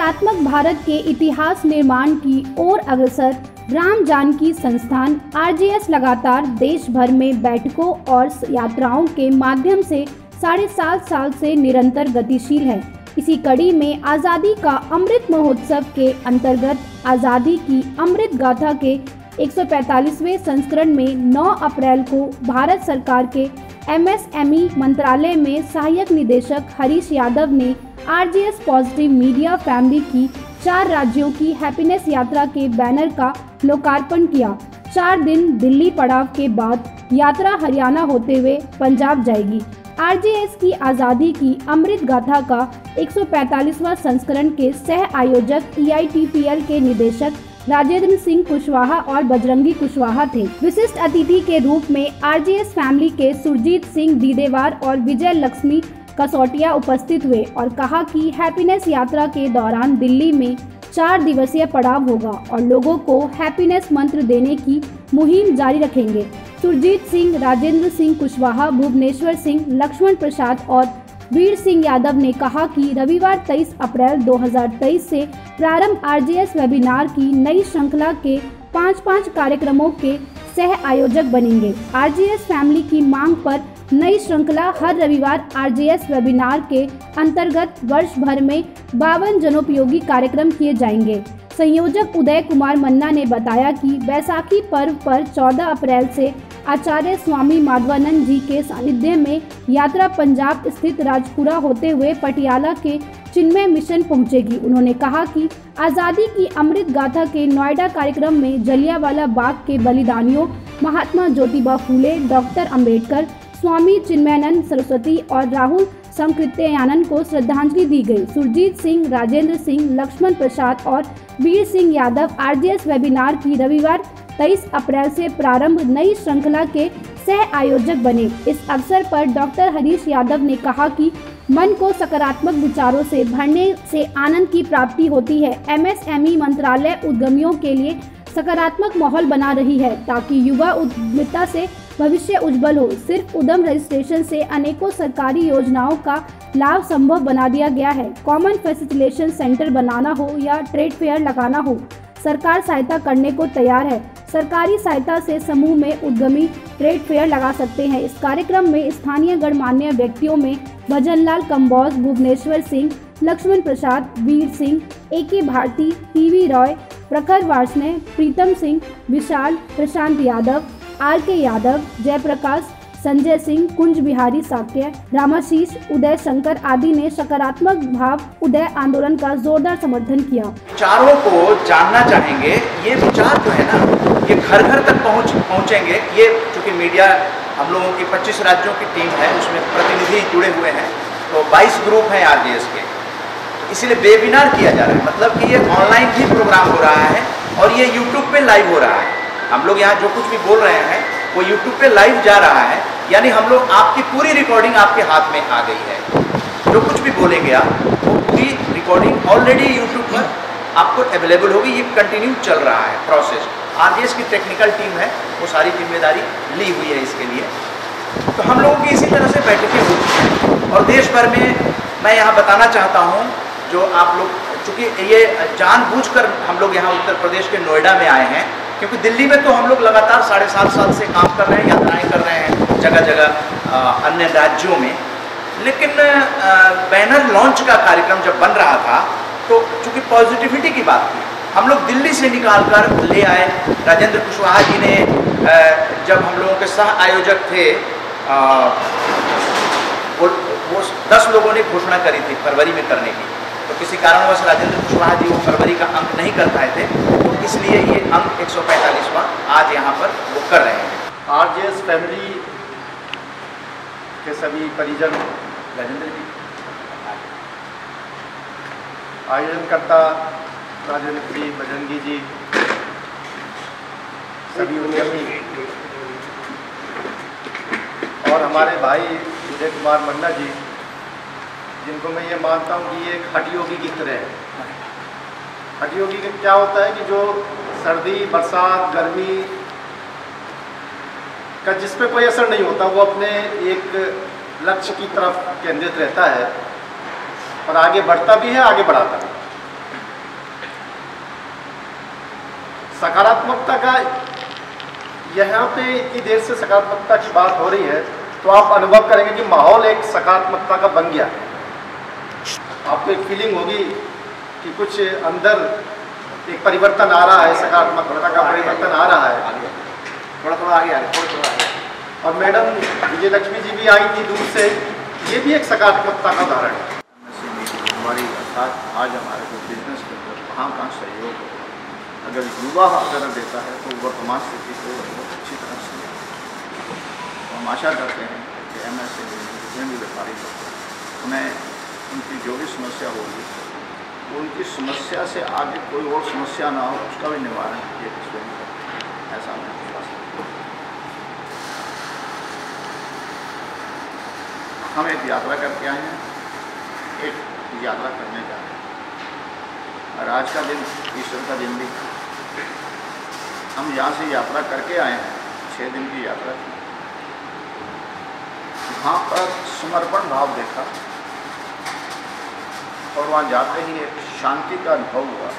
सकारात्मक भारत के इतिहास निर्माण की ओर अग्रसर राम जानकी संस्थान RJS लगातार देश भर में बैठकों और यात्राओं के माध्यम से 7.5 साल से निरंतर गतिशील है। इसी कड़ी में आज़ादी का अमृत महोत्सव के अंतर्गत आज़ादी की अमृत गाथा के 145वें संस्करण में 9 अप्रैल को भारत सरकार के MSME मंत्रालय में सहायक निदेशक हरीश यादव ने RJS पॉजिटिव मीडिया फैमिली की 4 राज्यों की हैप्पीनेस यात्रा के बैनर का लोकार्पण किया। 4 दिन दिल्ली पड़ाव के बाद यात्रा हरियाणा होते हुए पंजाब जाएगी। RJS की आज़ादी की अमृत गाथा का 145वां संस्करण के सह आयोजक EITPL के निदेशक राजेंद्र सिंह कुशवाहा और बजरंगी कुशवाहा थे। विशिष्ट अतिथि के रूप में RJS फैमिली के सुरजीत सिंह दीदेवार और विजय लक्ष्मी कसौटिया उपस्थित हुए और कहा कि हैप्पीनेस यात्रा के दौरान दिल्ली में 4 दिवसीय पड़ाव होगा और लोगों को हैप्पीनेस मंत्र देने की मुहिम जारी रखेंगे। सुरजीत सिंह, राजेंद्र सिंह कुशवाहा, भुवनेश्वर सिंह, लक्ष्मण प्रसाद और वीर सिंह यादव ने कहा कि रविवार 23 अप्रैल 2023 से प्रारंभ RJS वेबिनार की नई श्रृंखला के 5 कार्यक्रमों के सह आयोजक बनेंगे। RJS फैमिली की मांग पर नई श्रृंखला हर रविवार RJS वेबिनार के अंतर्गत वर्ष भर में 52 जनोपयोगी कार्यक्रम किए जाएंगे। संयोजक उदय कुमार मन्ना ने बताया कि बैसाखी पर्व पर 14 अप्रैल से आचार्य स्वामी माधवानंद जी के सानिध्य में यात्रा पंजाब स्थित राजपुरा होते हुए पटियाला के चिन्मय मिशन पहुंचेगी। उन्होंने कहा कि आज़ादी की अमृत गाथा के नोएडा कार्यक्रम में जलियांवाला बाग के बलिदानियों महात्मा ज्योतिबा फूले, डॉक्टर अंबेडकर, स्वामी चिन्मयानंद सरस्वती और राहुल संकृत्यानंद को श्रद्धांजलि दी गई। सुरजीत सिंह, राजेंद्र सिंह, लक्ष्मण प्रसाद और वीर सिंह यादव RJS वेबिनार की रविवार 23 अप्रैल से प्रारंभ नई श्रृंखला के सह आयोजक बने। इस अवसर पर डॉक्टर हरीश यादव ने कहा कि मन को सकारात्मक विचारों से भरने से आनंद की प्राप्ति होती है। MSME मंत्रालय उद्यमियों के लिए सकारात्मक माहौल बना रही है ताकि युवा उद्यमिता से भविष्य उज्जवल हो। सिर्फ उद्यम रजिस्ट्रेशन से अनेकों सरकारी योजनाओं का लाभ संभव बना दिया गया है। कॉमन फैसिलिटेशन सेंटर बनाना हो या ट्रेड फेयर लगाना हो, सरकार सहायता करने को तैयार है। सरकारी सहायता से समूह में उद्यमी ट्रेड फेयर लगा सकते हैं। इस कार्यक्रम में स्थानीय गणमान्य व्यक्तियों में भजनलाल कंबोज, भुवनेश्वर सिंह, लक्ष्मण प्रसाद, वीर सिंह, AK भारती, TV रॉय, प्रखर वार्ष्णेय, प्रीतम सिंह, विशाल, प्रशांत यादव, RK यादव, जयप्रकाश, संजय सिंह, कुंज बिहारी साक्य, रामाशीष, उदय शंकर आदि ने सकारात्मक भाव उदय आंदोलन का जोरदार समर्थन किया। विचारों को जानना चाहेंगे, ये विचार जो है ना ये घर घर तक पहुंचेंगे। ये चूँकि मीडिया हम लोगों की 25 राज्यों की टीम है, उसमें प्रतिनिधि जुड़े हुए हैं, तो 22 ग्रुप हैं RJS के, इसलिए वेबिनार किया जा रहा है। मतलब कि ये ऑनलाइन भी प्रोग्राम हो रहा है और ये YouTube पे लाइव हो रहा है। हम लोग यहाँ जो कुछ भी बोल रहे हैं वो YouTube पे लाइव जा रहा है, यानी हम लोग आपकी पूरी रिकॉर्डिंग आपके हाथ में आ गई है। जो कुछ भी बोलेंगे आप, वो पूरी रिकॉर्डिंग ऑलरेडी YouTube पर आपको अवेलेबल होगी। ये कंटिन्यू चल रहा है प्रोसेस। RJS की टेक्निकल टीम है, वो सारी जिम्मेदारी ली हुई है इसके लिए। तो हम लोगों की इसी तरह से बैठकें होती हैं और देश भर में मैं यहाँ बताना चाहता हूँ, जो आप लोग, चूँकि ये जानबूझकर हम लोग यहाँ उत्तर प्रदेश के नोएडा में आए हैं, क्योंकि दिल्ली में तो हम लोग लगातार 7.5 साल से काम कर रहे हैं, यात्राएं कर रहे हैं जगह जगह अन्य राज्यों में। लेकिन बैनर लॉन्च का कार्यक्रम जब बन रहा था तो चूँकि पॉजिटिविटी की बात थी, हम लोग दिल्ली से निकाल कर ले आए। राजेंद्र कुशवाहा जी ने जब हम लोगों के सह आयोजक थे, वो 10 लोगों ने घोषणा करी थी फरवरी में करने की, तो किसी कारणवश राजेंद्र कुशवाहा जी वो फरवरी का अंक नहीं कर पाए थे, तो इसलिए ये अंक 145वां आज यहाँ पर वो कर रहे हैं। RJS फैमिली के सभी परिजन, राजेंद्र जी, आयोजनकर्ता राजेंद्र जी, बजरंगी जी, सभी उद्यमी और हमारे भाई उदय कुमार मन्ना जी, जिनको मैं ये मानता हूँ कि ये एक हठ योगी की तरह है। हठ योगी का क्या होता है कि जो सर्दी, बरसात, गर्मी का जिस पे कोई असर नहीं होता, वो अपने एक लक्ष्य की तरफ केंद्रित रहता है और आगे बढ़ता भी है, आगे बढ़ाता है। सकारात्मकता का, यहाँ पे इतनी देर से सकारात्मकता की बात हो रही है तो आप अनुभव करेंगे कि माहौल एक सकारात्मकता का बन गया। आपको एक फीलिंग होगी कि कुछ अंदर एक परिवर्तन आ रहा है, सकारात्मकता का परिवर्तन आ रहा है। थोड़ा थोड़ा आगे थोड़ा आगे। और मैडम विजय लक्ष्मी जी भी आई थी दूर से, ये भी एक सकारात्मकता का उदाहरण है। हमारी अर्थात आज हमारे को बिजनेस के अंदर कहाँ सहयोग होगा, अगर युवा अगर देता है तो वर्तमान स्थिति को बहुत अच्छी तरह से तो हम आशा करते हैं कि MSC जितने भी व्यापारी लोग उन्हें उनकी जो भी समस्या होगी उनकी समस्या से आगे कोई और समस्या ना हो, उसका भी निवारण ये स्वयं करें, ऐसा मैं विश्वास करता हूँ। हम एक यात्रा करके आए हैं, एक यात्रा करने जा रहे हैं और आज का दिन ईश्वर का दिन भी हम यहाँ से यात्रा करके आए हैं। 6 दिन की यात्रा थी, वहाँ पर समर्पण भाव देखा और वहाँ जाते ही एक शांति का अनुभव हुआ।